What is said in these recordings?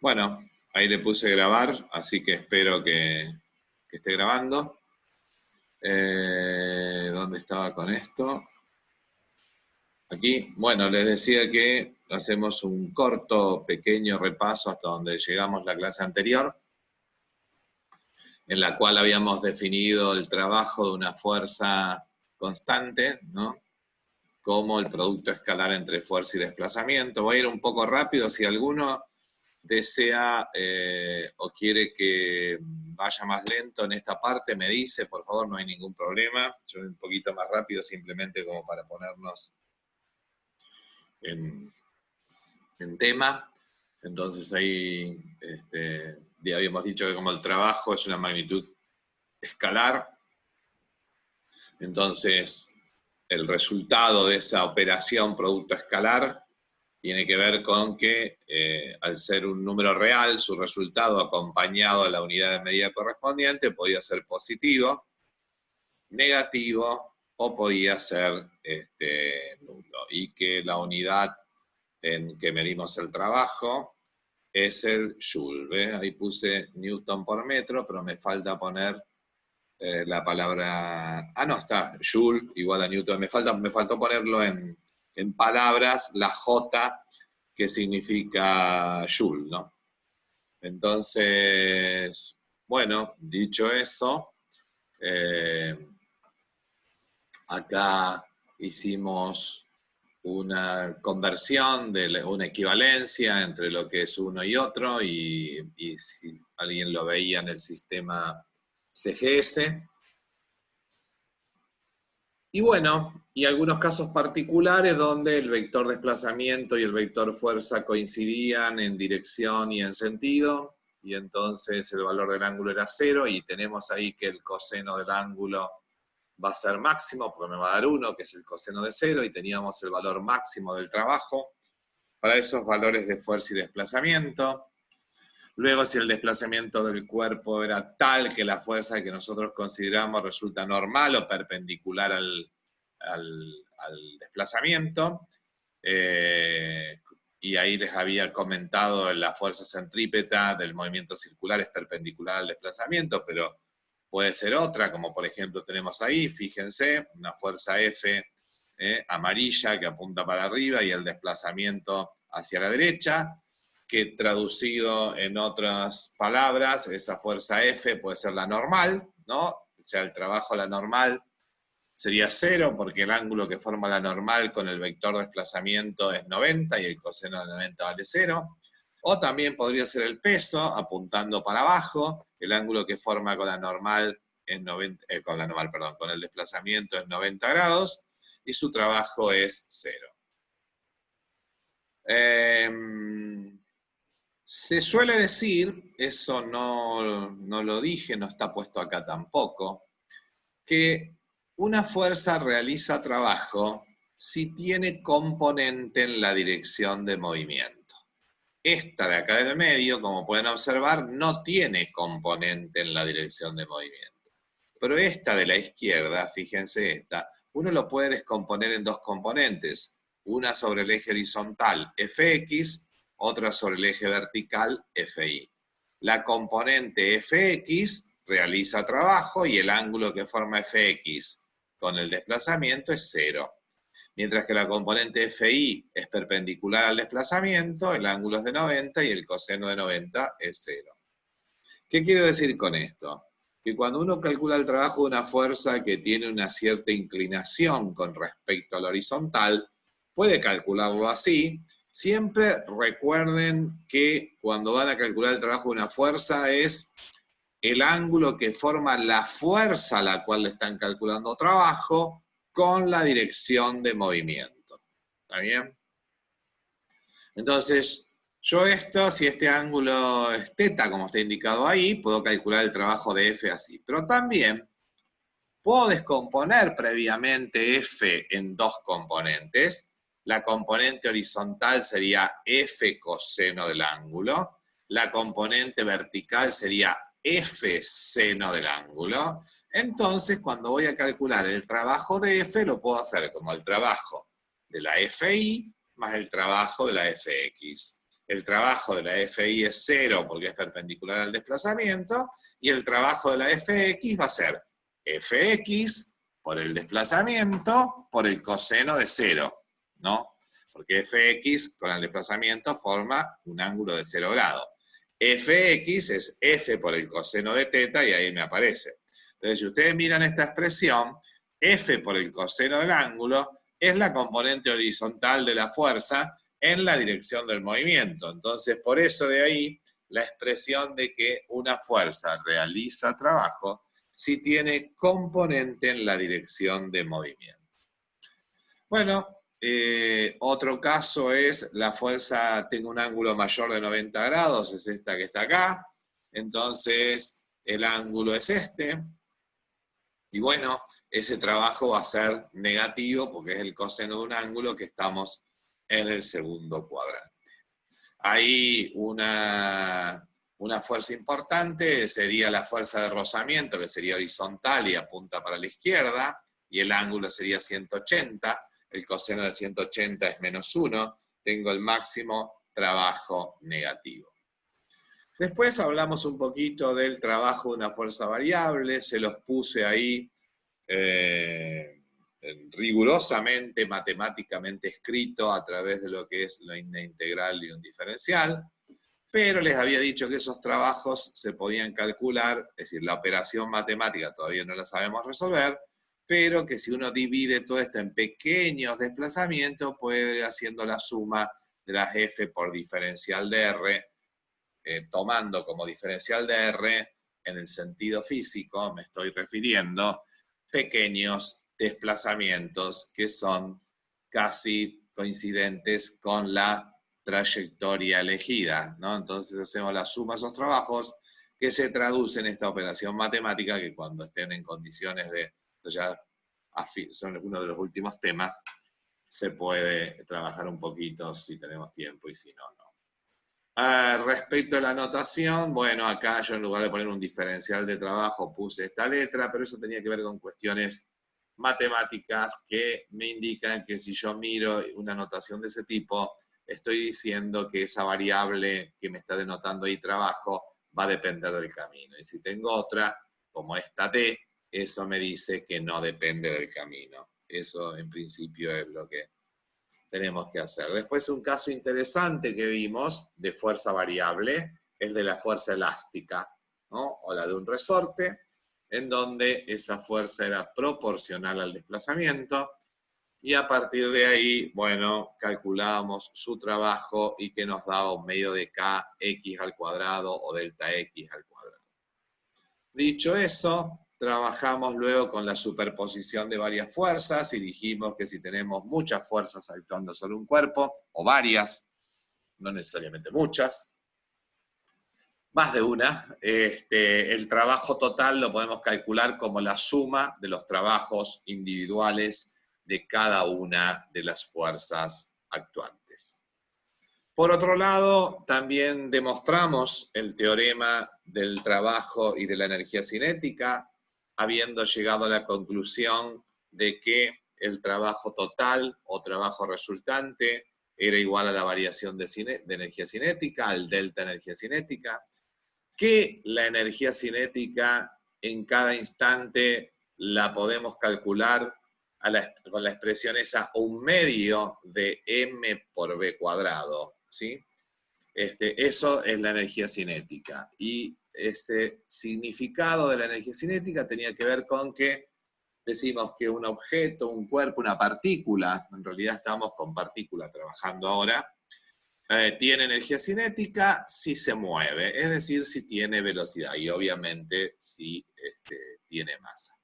Bueno, ahí le puse grabar, así que espero que esté grabando. ¿Dónde estaba con esto? Aquí. Bueno, les decía que hacemos un corto, pequeño repaso hasta donde llegamos la clase anterior, en la cual habíamos definido el trabajo de una fuerza constante, ¿no? Como el producto escalar entre fuerza y desplazamiento. Voy a ir un poco rápido, si alguno desea o quiere que vaya más lento en esta parte, me dice, por favor, no hay ningún problema. Yo un poquito más rápido, simplemente como para ponernos en tema. Entonces ahí ya habíamos dicho que como el trabajo es una magnitud escalar, entonces el resultado de esa operación producto escalar tiene que ver con que al ser un número real, su resultado acompañado de la unidad de medida correspondiente podía ser positivo, negativo o podía ser nulo. Y que la unidad en que medimos el trabajo es el joule. ¿Ves? Ahí puse newton por metro, pero me falta poner la palabra... Ah, no, está, joule igual a newton. Me faltó ponerlo en palabras, la J que significa joule, ¿no? Entonces, bueno, dicho eso, acá hicimos una conversión, una equivalencia entre lo que es uno y otro, y si alguien lo veía en el sistema CGS. Y bueno, y algunos casos particulares donde el vector desplazamiento y el vector fuerza coincidían en dirección y en sentido, y entonces el valor del ángulo era 0, y tenemos ahí que el coseno del ángulo va a ser máximo, porque me va a dar 1, que es el coseno de 0, y teníamos el valor máximo del trabajo para esos valores de fuerza y desplazamiento. Luego, si el desplazamiento del cuerpo era tal que la fuerza que nosotros consideramos resulta normal o perpendicular al desplazamiento, y ahí les había comentado la fuerza centrípeta del movimiento circular es perpendicular al desplazamiento, pero puede ser otra, como por ejemplo tenemos ahí, fíjense, una fuerza F amarilla que apunta para arriba y el desplazamiento hacia la derecha, que traducido en otras palabras, esa fuerza F puede ser la normal, ¿no? O sea, el trabajo a la normal sería 0, porque el ángulo que forma la normal con el vector desplazamiento es 90, y el coseno de 90 vale 0. O también podría ser el peso, apuntando para abajo, el ángulo que forma con la normal es 90, con el desplazamiento es 90 grados, y su trabajo es 0. Se suele decir, eso no lo dije, no está puesto acá tampoco, que una fuerza realiza trabajo si tiene componente en la dirección de movimiento. Esta de acá del medio, como pueden observar, no tiene componente en la dirección de movimiento. Pero esta de la izquierda, fíjense esta, uno lo puede descomponer en dos componentes, una sobre el eje horizontal Fx, otra sobre el eje vertical Fy. La componente Fx realiza trabajo y el ángulo que forma Fx con el desplazamiento es 0. Mientras que la componente Fi es perpendicular al desplazamiento, el ángulo es de 90 y el coseno de 90 es 0. ¿Qué quiero decir con esto? Que cuando uno calcula el trabajo de una fuerza que tiene una cierta inclinación con respecto al horizontal, puede calcularlo así. Siempre recuerden que cuando van a calcular el trabajo de una fuerza es el ángulo que forma la fuerza a la cual le están calculando trabajo con la dirección de movimiento. ¿Está bien? Entonces, yo si este ángulo es teta, como está indicado ahí, puedo calcular el trabajo de F así. Pero también puedo descomponer previamente F en dos componentes. La componente horizontal sería F coseno del ángulo. La componente vertical sería F seno del ángulo. Entonces, cuando voy a calcular el trabajo de F, lo puedo hacer como el trabajo de la Fi más el trabajo de la Fx. el trabajo de la FI es 0 porque es perpendicular al desplazamiento, y el trabajo de la FX va a ser FX por el desplazamiento por el coseno de 0, ¿no? Porque FX con el desplazamiento forma un ángulo de 0 grados. Fx es F por el coseno de teta y ahí me aparece. Entonces, si ustedes miran esta expresión, F por el coseno del ángulo es la componente horizontal de la fuerza en la dirección del movimiento. Entonces, por eso de ahí la expresión de que una fuerza realiza trabajo si tiene componente en la dirección de movimiento. Bueno, otro caso es la fuerza, tengo un ángulo mayor de 90 grados, es esta que está acá, entonces el ángulo es este, y bueno, ese trabajo va a ser negativo porque es el coseno de un ángulo que estamos en el segundo cuadrante. Hay una fuerza importante, sería la fuerza de rozamiento, que sería horizontal y apunta para la izquierda, y el ángulo sería 180, el coseno de 180 es -1, tengo el máximo trabajo negativo. Después hablamos un poquito del trabajo de una fuerza variable, se los puse ahí rigurosamente, matemáticamente escrito a través de lo que es una integral y un diferencial, pero les había dicho que esos trabajos se podían calcular, es decir, la operación matemática todavía no la sabemos resolver, pero que si uno divide todo esto en pequeños desplazamientos, puede ir haciendo la suma de las f por diferencial de r, tomando como diferencial de r, en el sentido físico, me estoy refiriendo, pequeños desplazamientos que son casi coincidentes con la trayectoria elegida, ¿no? Entonces hacemos la suma de esos trabajos que se traduce en esta operación matemática que cuando estén en condiciones de, ya son uno de los últimos temas, se puede trabajar un poquito si tenemos tiempo y si no, no. Respecto a la notación, bueno, acá yo en lugar de poner un diferencial de trabajo puse esta letra, pero eso tenía que ver con cuestiones matemáticas que me indican que si yo miro una notación de ese tipo, estoy diciendo que esa variable que me está denotando ahí trabajo va a depender del camino. Y si tengo otra, como esta t, eso me dice que no depende del camino. Eso en principio es lo que tenemos que hacer. Después un caso interesante que vimos de fuerza variable es de la fuerza elástica, ¿no? O la de un resorte, en donde esa fuerza era proporcional al desplazamiento, y a partir de ahí, bueno, calculábamos su trabajo y que nos daba un medio de kx al cuadrado o delta x al cuadrado. Dicho eso, trabajamos luego con la superposición de varias fuerzas y dijimos que si tenemos muchas fuerzas actuando sobre un cuerpo, o varias, no necesariamente muchas, más de una, el trabajo total lo podemos calcular como la suma de los trabajos individuales de cada una de las fuerzas actuantes. Por otro lado, también demostramos el teorema del trabajo y de la energía cinética, habiendo llegado a la conclusión de que el trabajo total o trabajo resultante era igual a la variación de energía cinética, al delta energía cinética, que la energía cinética en cada instante la podemos calcular con la expresión esa, un medio de m por b cuadrado, ¿sí? Eso es la energía cinética. Y ese significado de la energía cinética tenía que ver con que decimos que un objeto, un cuerpo, una partícula, en realidad estamos con partícula trabajando ahora, tiene energía cinética si se mueve, es decir, si tiene velocidad y obviamente si tiene masa.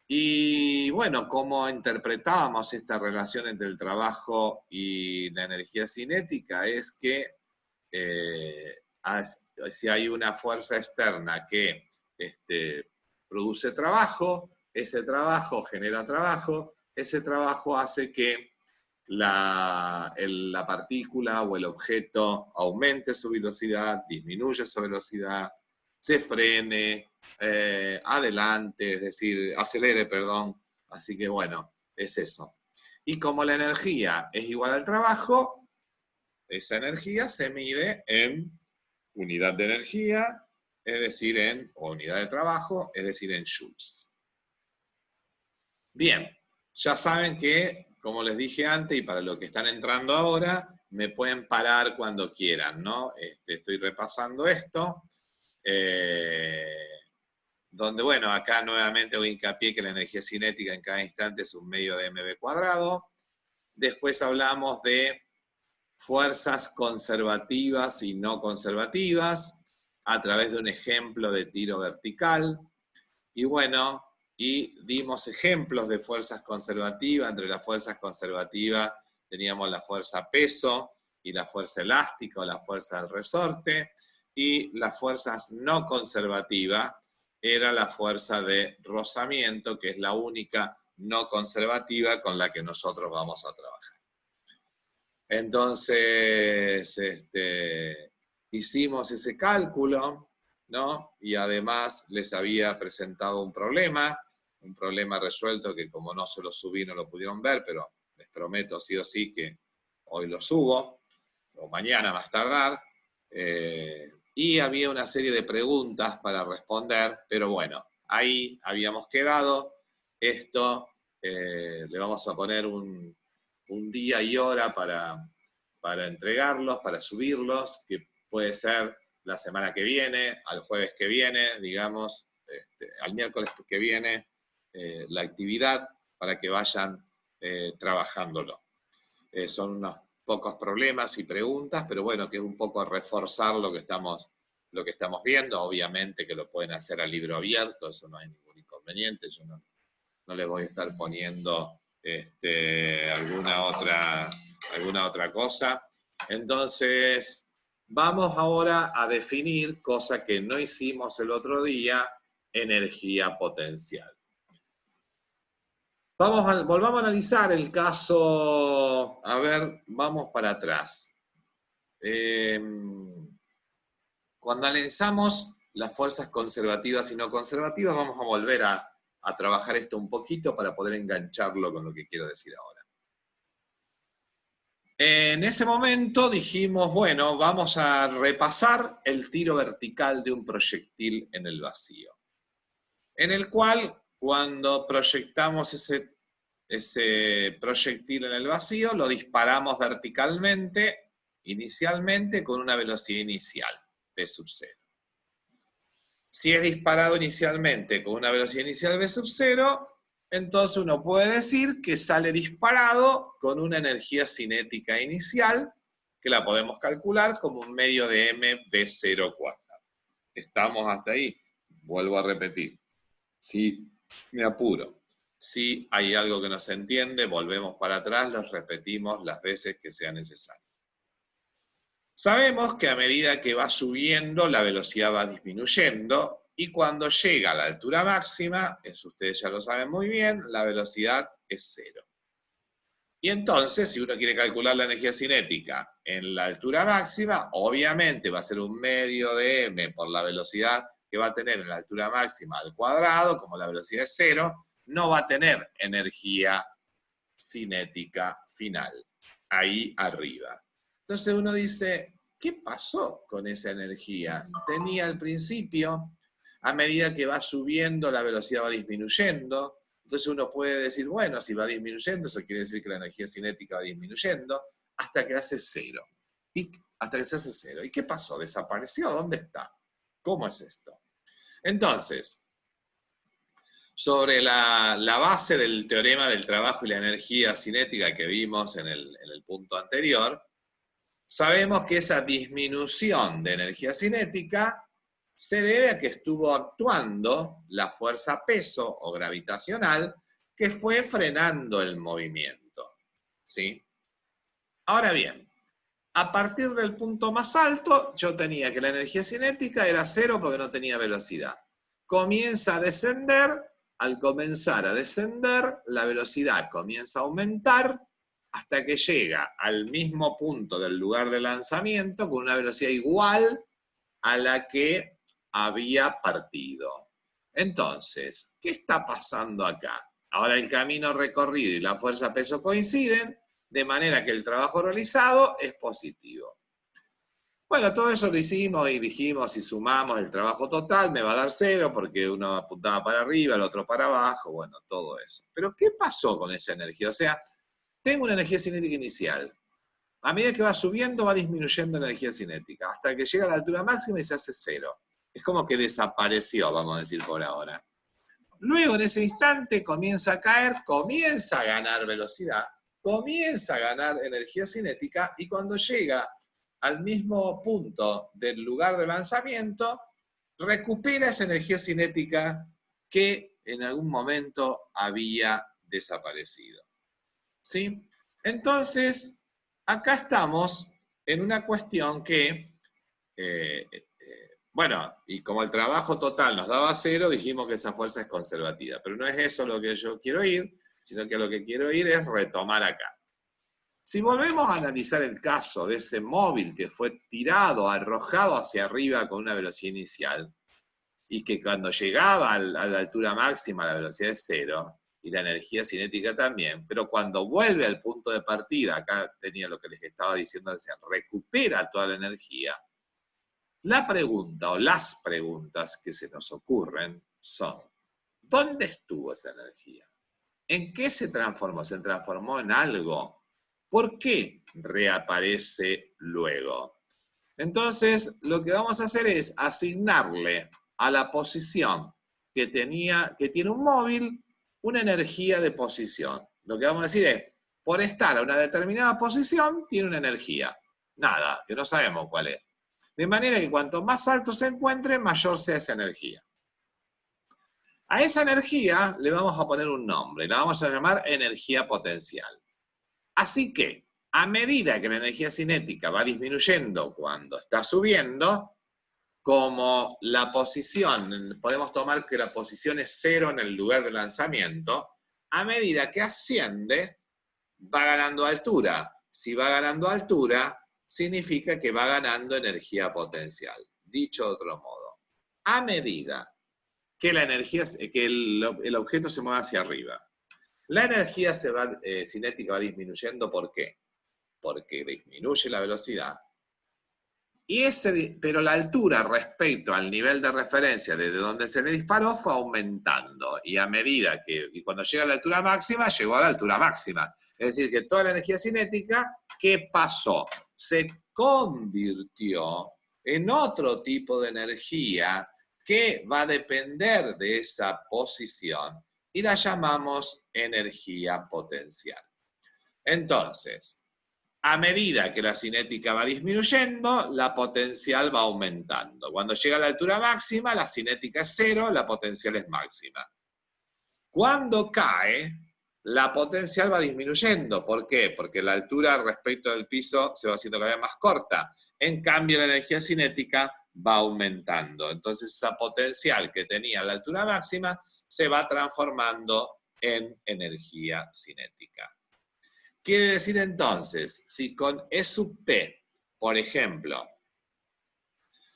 Y bueno, ¿cómo interpretábamos esta relación entre el trabajo y la energía cinética? Es que si hay una fuerza externa que produce trabajo, ese trabajo genera trabajo, ese trabajo hace que la partícula o el objeto aumente su velocidad, disminuya su velocidad, se frene, adelante, es decir, acelere, perdón. Así que bueno, es eso. Y como la energía es igual al trabajo, esa energía se mide en unidad de energía, es decir, o unidad de trabajo, es decir, en joules. Bien, ya saben que, como les dije antes, y para los que están entrando ahora, me pueden parar cuando quieran, ¿no? Estoy repasando esto, donde, bueno, acá nuevamente hago hincapié que la energía cinética en cada instante es un medio de mv². Después hablamos de fuerzas conservativas y no conservativas, a través de un ejemplo de tiro vertical. Y bueno, y dimos ejemplos de fuerzas conservativas. Entre las fuerzas conservativas teníamos la fuerza peso y la fuerza elástica o la fuerza del resorte, y las fuerzas no conservativas era la fuerza de rozamiento, que es la única no conservativa con la que nosotros vamos a trabajar. Entonces, hicimos ese cálculo, ¿no? Y además les había presentado un problema resuelto que como no se lo subí no lo pudieron ver, pero les prometo sí o sí que hoy lo subo, o mañana más tardar, y había una serie de preguntas para responder, pero bueno, ahí habíamos quedado. Esto le vamos a poner un día y hora para entregarlos, para subirlos, que puede ser la semana que viene, al jueves que viene, digamos, al miércoles que viene, la actividad, para que vayan trabajándolo. Son unos pocos problemas y preguntas, pero bueno, que es un poco reforzar lo que estamos viendo. Obviamente que lo pueden hacer a libro abierto, eso no hay ningún inconveniente. Yo no les voy a estar poniendo alguna otra cosa. Entonces, vamos ahora a definir, cosa que no hicimos el otro día, energía potencial. Volvamos a analizar el caso, a ver, vamos para atrás. Cuando analizamos las fuerzas conservativas y no conservativas, vamos a volver a trabajar esto un poquito para poder engancharlo con lo que quiero decir ahora. En ese momento dijimos, bueno, vamos a repasar el tiro vertical de un proyectil en el vacío, en el cual, cuando proyectamos ese proyectil en el vacío, lo disparamos verticalmente, inicialmente, con una velocidad inicial, v sub 0. Si es disparado inicialmente con una velocidad inicial v sub 0, entonces uno puede decir que sale disparado con una energía cinética inicial, que la podemos calcular como un medio de mv0². ¿Estamos hasta ahí? Vuelvo a repetir. Si me apuro, si hay algo que no se entiende, volvemos para atrás, los repetimos las veces que sea necesario. Sabemos que a medida que va subiendo, la velocidad va disminuyendo, y cuando llega a la altura máxima, eso ustedes ya lo saben muy bien, la velocidad es 0. Y entonces, si uno quiere calcular la energía cinética en la altura máxima, obviamente va a ser un medio de m por la velocidad que va a tener en la altura máxima al cuadrado. Como la velocidad es 0, no va a tener energía cinética final, ahí arriba. Entonces uno dice, ¿qué pasó con esa energía? Tenía al principio, a medida que va subiendo, la velocidad va disminuyendo. Entonces uno puede decir, bueno, si va disminuyendo, eso quiere decir que la energía cinética va disminuyendo, hasta que hace 0. Hasta que se hace 0. ¿Y qué pasó? ¿Desapareció? ¿Dónde está? ¿Cómo es esto? Entonces, sobre la base del teorema del trabajo y la energía cinética que vimos en el punto anterior, sabemos que esa disminución de energía cinética se debe a que estuvo actuando la fuerza peso o gravitacional, que fue frenando el movimiento, ¿sí? Ahora bien, a partir del punto más alto, yo tenía que la energía cinética era 0 porque no tenía velocidad. Comienza a descender. Al comenzar a descender, la velocidad comienza a aumentar hasta que llega al mismo punto del lugar de lanzamiento con una velocidad igual a la que había partido. Entonces, ¿qué está pasando acá? Ahora el camino recorrido y la fuerza peso coinciden, de manera que el trabajo realizado es positivo. Bueno, todo eso lo hicimos y dijimos, si sumamos el trabajo total, me va a dar 0, porque uno apuntaba para arriba, el otro para abajo, bueno, todo eso. Pero, ¿qué pasó con esa energía? O sea, tengo una energía cinética inicial. A medida que va subiendo, va disminuyendo la energía cinética, hasta que llega a la altura máxima y se hace 0. Es como que desapareció, vamos a decir por ahora. Luego, en ese instante, comienza a caer, comienza a ganar velocidad, comienza a ganar energía cinética, y cuando llega al mismo punto del lugar de lanzamiento, recupera esa energía cinética que en algún momento había desaparecido. ¿Sí? Entonces, acá estamos en una cuestión que, bueno, y como el trabajo total nos daba 0, dijimos que esa fuerza es conservativa. Pero no es eso lo que yo quiero ir, sino que lo que quiero ir es retomar acá. Si volvemos a analizar el caso de ese móvil que fue tirado, arrojado hacia arriba con una velocidad inicial, y que cuando llegaba a la altura máxima la velocidad es 0, y la energía cinética también, pero cuando vuelve al punto de partida, acá tenía lo que les estaba diciendo, recupera toda la energía, la pregunta o las preguntas que se nos ocurren son, ¿dónde estuvo esa energía? ¿En qué se transformó? ¿Se transformó en algo? ¿Por qué reaparece luego? Entonces, lo que vamos a hacer es asignarle a la posición que tiene un móvil una energía de posición. Lo que vamos a decir es, por estar a una determinada posición, tiene una energía. Nada, que no sabemos cuál es. De manera que cuanto más alto se encuentre, mayor sea esa energía. A esa energía le vamos a poner un nombre, la vamos a llamar energía potencial. Así que, a medida que la energía cinética va disminuyendo cuando está subiendo, como la posición, podemos tomar que la posición es 0 en el lugar de lanzamiento, a medida que asciende, va ganando altura. Si va ganando altura, significa que va ganando energía potencial. Dicho de otro modo, a medida que el objeto se mueve hacia arriba, la energía cinética va disminuyendo. ¿Por qué? Porque disminuye la velocidad. Pero la altura respecto al nivel de referencia desde donde se le disparó fue aumentando. Y a medida y cuando llega a la altura máxima, llegó a la altura máxima. Es decir, que toda la energía cinética, ¿qué pasó? Se convirtió en otro tipo de energía que va a depender de esa posición y la llamamos energía potencial. Entonces, a medida que la cinética va disminuyendo, la potencial va aumentando. Cuando llega a la altura máxima, la cinética es 0, la potencial es máxima. Cuando cae, la potencial va disminuyendo. ¿Por qué? Porque la altura respecto del piso se va haciendo cada vez más corta. En cambio, la energía cinética va aumentando. Entonces, esa potencial que tenía a la altura máxima se va transformando en energía cinética. Quiere decir entonces, si con E sub T, por ejemplo,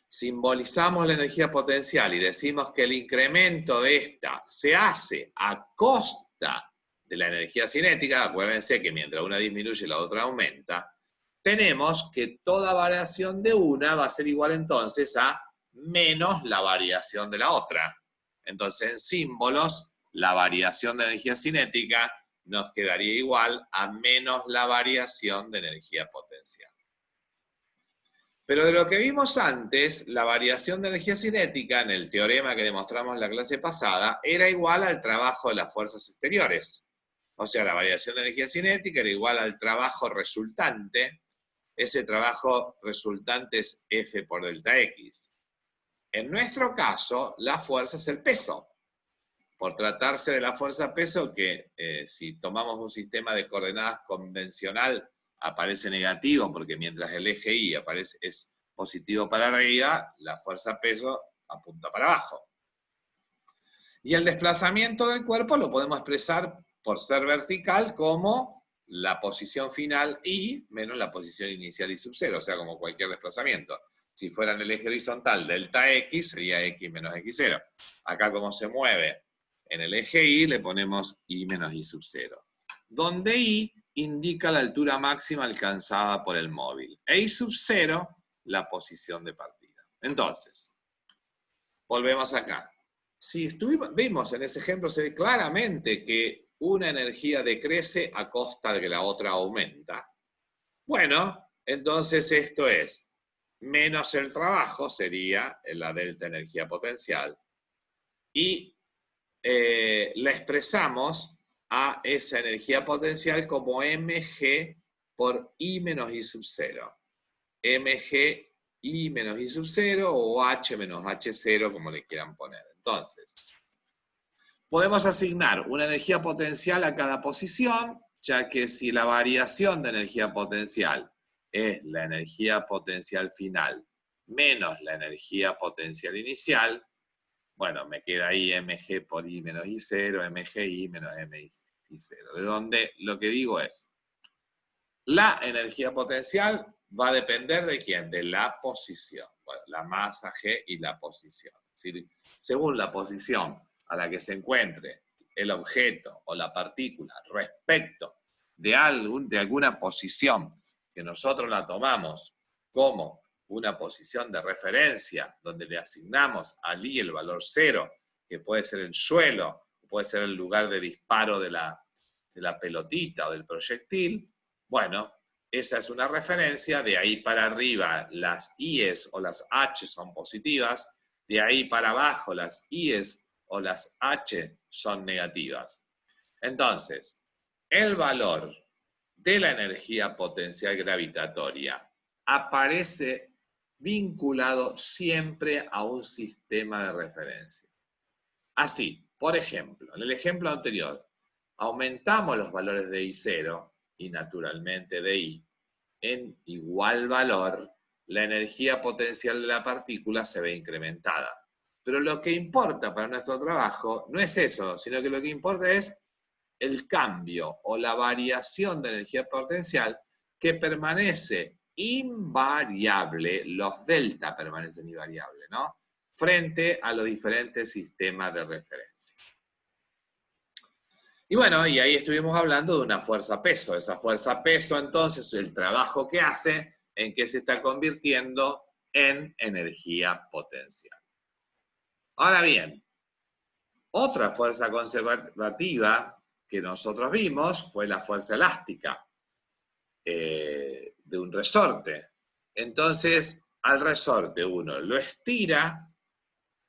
simbolizamos la energía potencial y decimos que el incremento de esta se hace a costa de la energía cinética, acuérdense que mientras una disminuye la otra aumenta, tenemos que toda variación de una va a ser igual entonces a menos la variación de la otra. Entonces, en símbolos, la variación de energía cinética nos quedaría igual a menos la variación de energía potencial. Pero de lo que vimos antes, la variación de energía cinética, en el teorema que demostramos en la clase pasada, era igual al trabajo de las fuerzas exteriores. O sea, la variación de energía cinética era igual al trabajo resultante. Ese trabajo resultante es F por delta X. En nuestro caso, la fuerza es el peso. Por tratarse de la fuerza-peso, que si tomamos un sistema de coordenadas convencional, aparece negativo, porque mientras el eje Y es positivo para arriba, la fuerza-peso apunta para abajo. Y el desplazamiento del cuerpo lo podemos expresar por ser vertical como la posición final Y menos la posición inicial Y sub 0, o sea, como cualquier desplazamiento. Si fuera en el eje horizontal, delta X sería X menos X0. Acá como se mueve en el eje Y, le ponemos Y menos Y sub 0. Donde Y indica la altura máxima alcanzada por el móvil. E I sub 0, la posición de partida. Entonces, volvemos acá. Si vimos en ese ejemplo, se ve claramente que una energía decrece a costa de que la otra aumenta. Bueno, entonces esto es menos el trabajo, sería la delta energía potencial, y la expresamos a esa energía potencial como mg por I menos I sub 0. mg I menos I sub 0 o H menos H0, como le quieran poner. Entonces, podemos asignar una energía potencial a cada posición, ya que si la variación de energía potencial es la energía potencial final menos la energía potencial inicial, bueno, me queda ahí mg por I menos I0, mgi menos mi0. De donde lo que digo es, la energía potencial va a depender de quién, de la posición. Bueno, la masa G y la posición. Es decir, según la posición a la que se encuentre el objeto o la partícula respecto de alguna posición que nosotros la tomamos como una posición de referencia, donde le asignamos al I el valor 0, que puede ser el suelo, puede ser el lugar de disparo de la pelotita o del proyectil, bueno, esa es una referencia, de ahí para arriba las I's o las H son positivas, de ahí para abajo las I's o las H son negativas. Entonces, el valor de la energía potencial gravitatoria aparece vinculado siempre a un sistema de referencia. Así, por ejemplo, en el ejemplo anterior, aumentamos los valores de I0 y naturalmente de I en igual valor, la energía potencial de la partícula se ve incrementada. Pero lo que importa para nuestro trabajo no es eso, sino que lo que importa es el cambio o la variación de energía potencial que permanece invariable, los delta permanecen invariables, ¿no? Frente a los diferentes sistemas de referencia. Y bueno, y ahí estuvimos hablando de una fuerza-peso. Esa fuerza-peso, entonces, el trabajo que hace, en qué se está convirtiendo en energía potencial. Ahora bien, otra fuerza conservativa que nosotros vimos fue la fuerza elástica de un resorte. Entonces, al resorte uno lo estira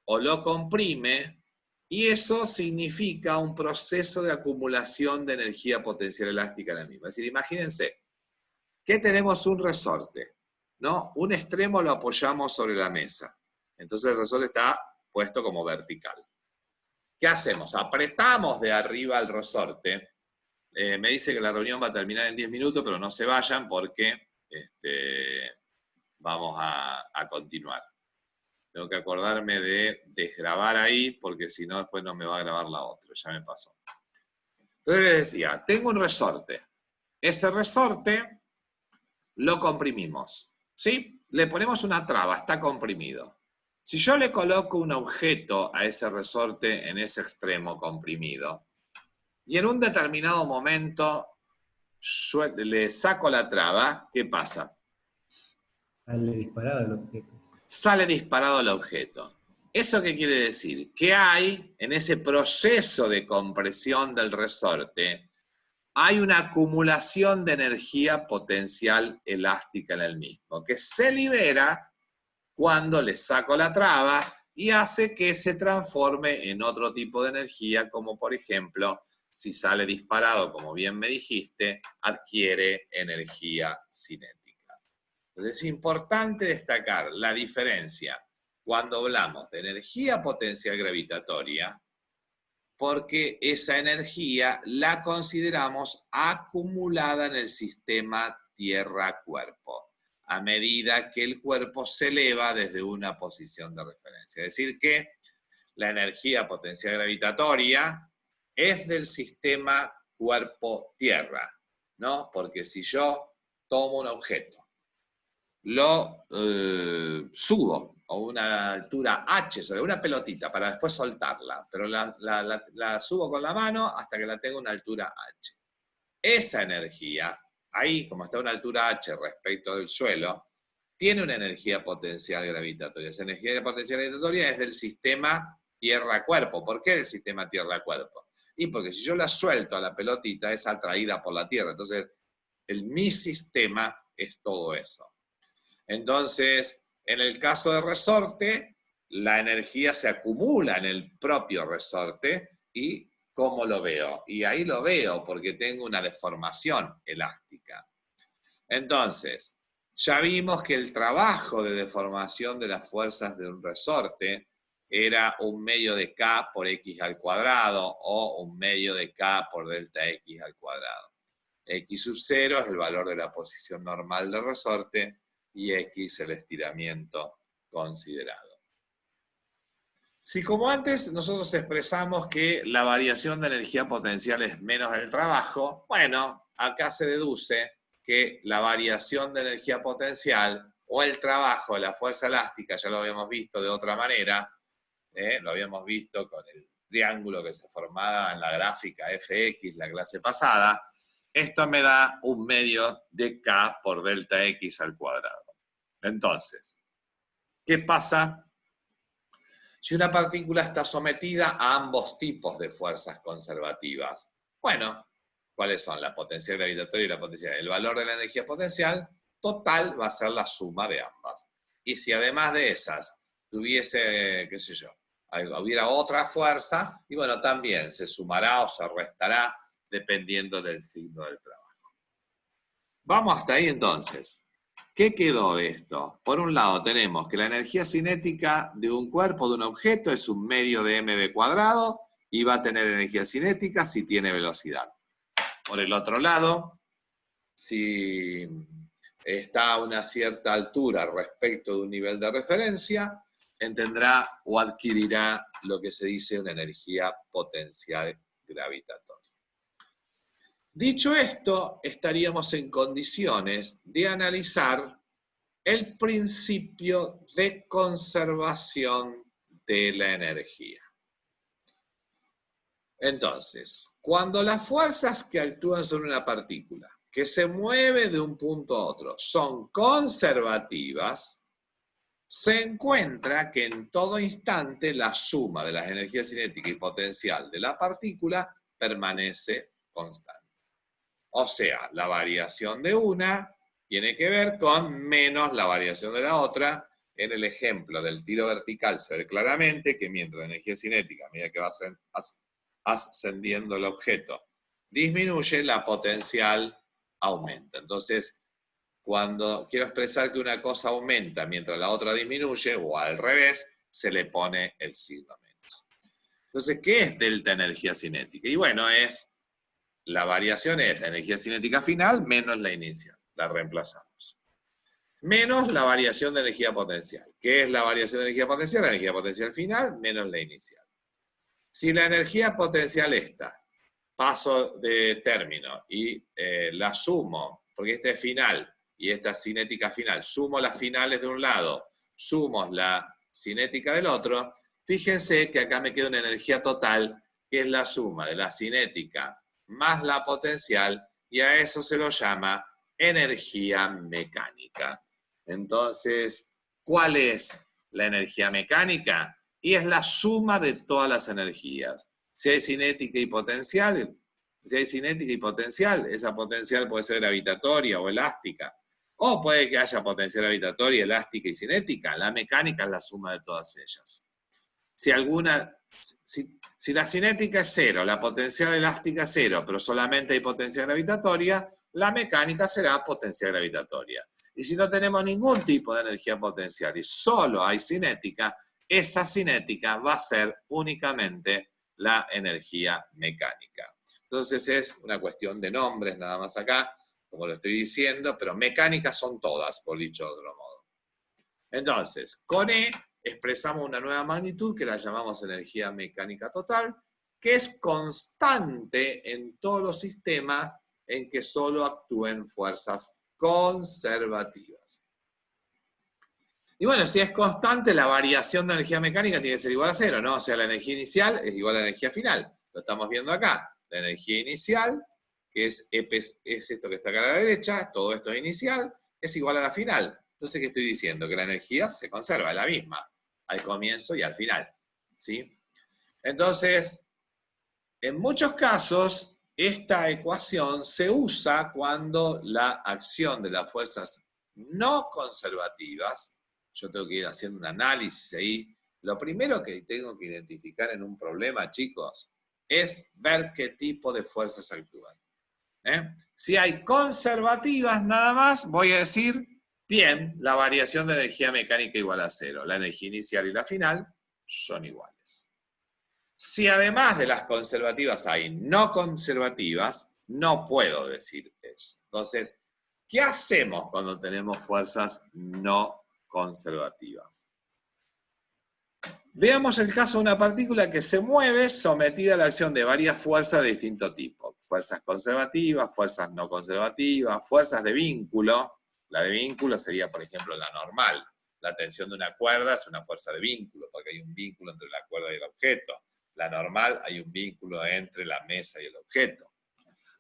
o lo comprime, y eso significa un proceso de acumulación de energía potencial elástica en el mismo. Es decir, imagínense que tenemos un resorte, ¿no? Un extremo lo apoyamos sobre la mesa. Entonces el resorte está puesto como vertical. ¿Qué hacemos? Apretamos de arriba el resorte. Me dice que la reunión va a terminar en 10 minutos, pero no se vayan porque vamos a continuar. Tengo que acordarme de desgrabar ahí, porque si no después no me va a grabar la otra, ya me pasó. Entonces les decía, tengo un resorte. Ese resorte lo comprimimos, ¿sí? Le ponemos una traba, está comprimido. Si yo le coloco un objeto a ese resorte en ese extremo comprimido, y en un determinado momento le saco la traba, ¿qué pasa? Sale disparado el objeto. Sale disparado el objeto. ¿Eso qué quiere decir? Que hay, en ese proceso de compresión del resorte, hay una acumulación de energía potencial elástica en el mismo, que se libera cuando le saco la traba y hace que se transforme en otro tipo de energía, como por ejemplo, si sale disparado, como bien me dijiste, adquiere energía cinética. Entonces es importante destacar la diferencia cuando hablamos de energía potencial gravitatoria, porque esa energía la consideramos acumulada en el sistema Tierra-cuerpo, a medida que el cuerpo se eleva desde una posición de referencia. Es decir que la energía potencial gravitatoria es del sistema cuerpo-tierra, ¿no? Porque si yo tomo un objeto, lo subo a una altura H sobre una pelotita para después soltarla, pero la subo con la mano hasta que la tengo a una altura H. esa energía, ahí como está a una altura h respecto del suelo, tiene una energía potencial gravitatoria. Esa energía potencial gravitatoria es del sistema Tierra-Cuerpo. ¿Por qué del sistema Tierra-Cuerpo? Y porque si yo la suelto a la pelotita, es atraída por la Tierra. Entonces, mi sistema es todo eso. Entonces, en el caso de resorte, la energía se acumula en el propio resorte. ¿Y cómo lo veo? Y ahí lo veo porque tengo una deformación elástica. Entonces, ya vimos que el trabajo de deformación de las fuerzas de un resorte era un medio de K por X al cuadrado o un medio de K por delta X al cuadrado. X sub 0 es el valor de la posición normal del resorte y X el estiramiento considerado. Si como antes nosotros expresamos que la variación de energía potencial es menos el trabajo, bueno, acá se deduce que la variación de energía potencial o el trabajo de la fuerza elástica, ya lo habíamos visto de otra manera, lo habíamos visto con el triángulo que se formaba en la gráfica FX la clase pasada, esto me da un medio de K por delta X al cuadrado. Entonces, ¿qué pasa si una partícula está sometida a ambos tipos de fuerzas conservativas? Bueno, ¿cuáles son? La potencial gravitatoria y la potencial. El valor de la energía potencial total va a ser la suma de ambas. Y si además de esas tuviese, qué sé yo, hubiera otra fuerza, y bueno, también se sumará o se restará dependiendo del signo del trabajo. Vamos hasta ahí entonces. ¿Qué quedó de esto? Por un lado tenemos que la energía cinética de un cuerpo, de un objeto, es un medio de mv cuadrado y va a tener energía cinética si tiene velocidad. Por el otro lado, si está a una cierta altura respecto de un nivel de referencia, tendrá o adquirirá lo que se dice una energía potencial gravitatoria. Dicho esto, estaríamos en condiciones de analizar el principio de conservación de la energía. Entonces, cuando las fuerzas que actúan sobre una partícula que se mueve de un punto a otro son conservativas, se encuentra que en todo instante la suma de las energías cinética y potencial de la partícula permanece constante. O sea, la variación de una tiene que ver con menos la variación de la otra. En el ejemplo del tiro vertical se ve claramente que mientras la energía cinética, a medida que va ascendiendo el objeto, disminuye, la potencial aumenta. Entonces, cuando quiero expresar que una cosa aumenta mientras la otra disminuye, o al revés, se le pone el signo menos. Entonces, ¿qué es delta energía cinética? Y bueno, la variación es la energía cinética final menos la inicial. La reemplazamos. Menos la variación de energía potencial. ¿Qué es la variación de energía potencial? La energía potencial final menos la inicial. Si la energía potencial paso de término y la sumo, porque esta es final y esta es cinética final, sumo las finales de un lado, sumo la cinética del otro, fíjense que acá me queda una energía total que es la suma de la cinética más la potencial, y a eso se lo llama energía mecánica. Entonces, ¿cuál es la energía mecánica? Y es la suma de todas las energías. Si hay cinética y potencial, esa potencial puede ser gravitatoria o elástica, o puede que haya potencial gravitatoria, elástica y cinética. La mecánica es la suma de todas ellas. Si la cinética es cero, la potencial elástica es cero, pero solamente hay potencial gravitatoria, la mecánica será potencial gravitatoria. Y si no tenemos ningún tipo de energía potencial y solo hay cinética, esa cinética va a ser únicamente la energía mecánica. Entonces es una cuestión de nombres nada más acá, como lo estoy diciendo, pero mecánicas son todas, por dicho de otro modo. Entonces, con E expresamos una nueva magnitud que la llamamos energía mecánica total, que es constante en todos los sistemas en que solo actúen fuerzas conservativas. Y bueno, si es constante, la variación de energía mecánica tiene que ser igual a cero, ¿no? O sea, la energía inicial es igual a la energía final. Lo estamos viendo acá. La energía inicial que es esto que está acá a la derecha, todo esto es inicial, es igual a la final. Entonces, ¿qué estoy diciendo? Que la energía se conserva, es la misma, al comienzo y al final. ¿Sí? Entonces, en muchos casos, esta ecuación se usa cuando la acción de las fuerzas no conservativas, yo tengo que ir haciendo un análisis ahí, lo primero que tengo que identificar en un problema, chicos, es ver qué tipo de fuerzas actúan. Si hay conservativas nada más, voy a decir, bien, la variación de energía mecánica igual a 0. La energía inicial y la final son iguales. Si además de las conservativas hay no conservativas, no puedo decir eso. Entonces, ¿qué hacemos cuando tenemos fuerzas no conservativas? Veamos el caso de una partícula que se mueve sometida a la acción de varias fuerzas de distinto tipo. Fuerzas conservativas, fuerzas no conservativas, fuerzas de vínculo. La de vínculo sería, por ejemplo, la normal. La tensión de una cuerda es una fuerza de vínculo, porque hay un vínculo entre la cuerda y el objeto. La normal, hay un vínculo entre la mesa y el objeto.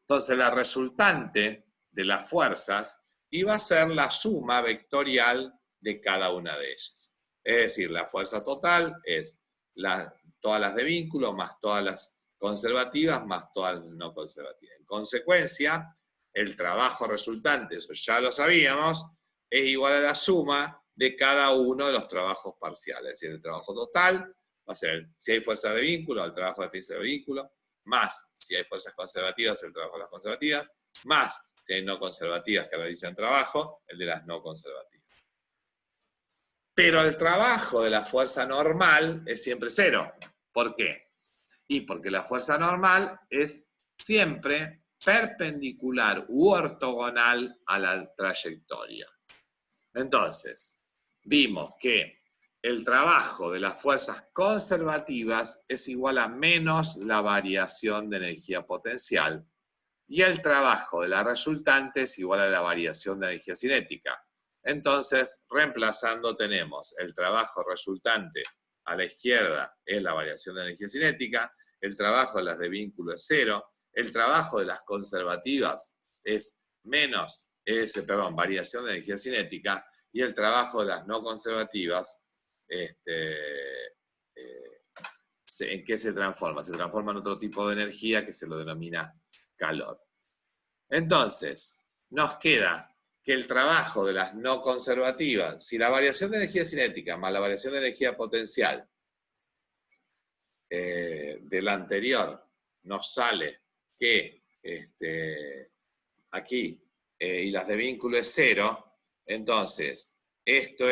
Entonces, la resultante de las fuerzas iba a ser la suma vectorial de cada una de ellas. Es decir, la fuerza total es todas las de vínculo más todas las conservativas más todas las no conservativas. En consecuencia, el trabajo resultante, eso ya lo sabíamos, es igual a la suma de cada uno de los trabajos parciales. Es decir, el trabajo total va a ser, si hay fuerza de vínculo, el trabajo de defensa de vínculo, más si hay fuerzas conservativas, el trabajo de las conservativas, más si hay no conservativas que realizan trabajo, el de las no conservativas. Pero el trabajo de la fuerza normal es siempre 0. ¿Por qué? Y porque la fuerza normal es siempre perpendicular u ortogonal a la trayectoria. Entonces, vimos que el trabajo de las fuerzas conservativas es igual a menos la variación de energía potencial y el trabajo de la resultante es igual a la variación de energía cinética. Entonces, reemplazando tenemos el trabajo resultante a la izquierda es la variación de energía cinética, el trabajo de las de vínculo es 0, el trabajo de las conservativas es variación de energía cinética, y el trabajo de las no conservativas, ¿en qué se transforma? Se transforma en otro tipo de energía que se lo denomina calor. Entonces, nos queda que el trabajo de las no conservativas, si la variación de energía cinética más la variación de energía potencial del anterior nos sale que aquí y las de vínculo es 0, entonces esto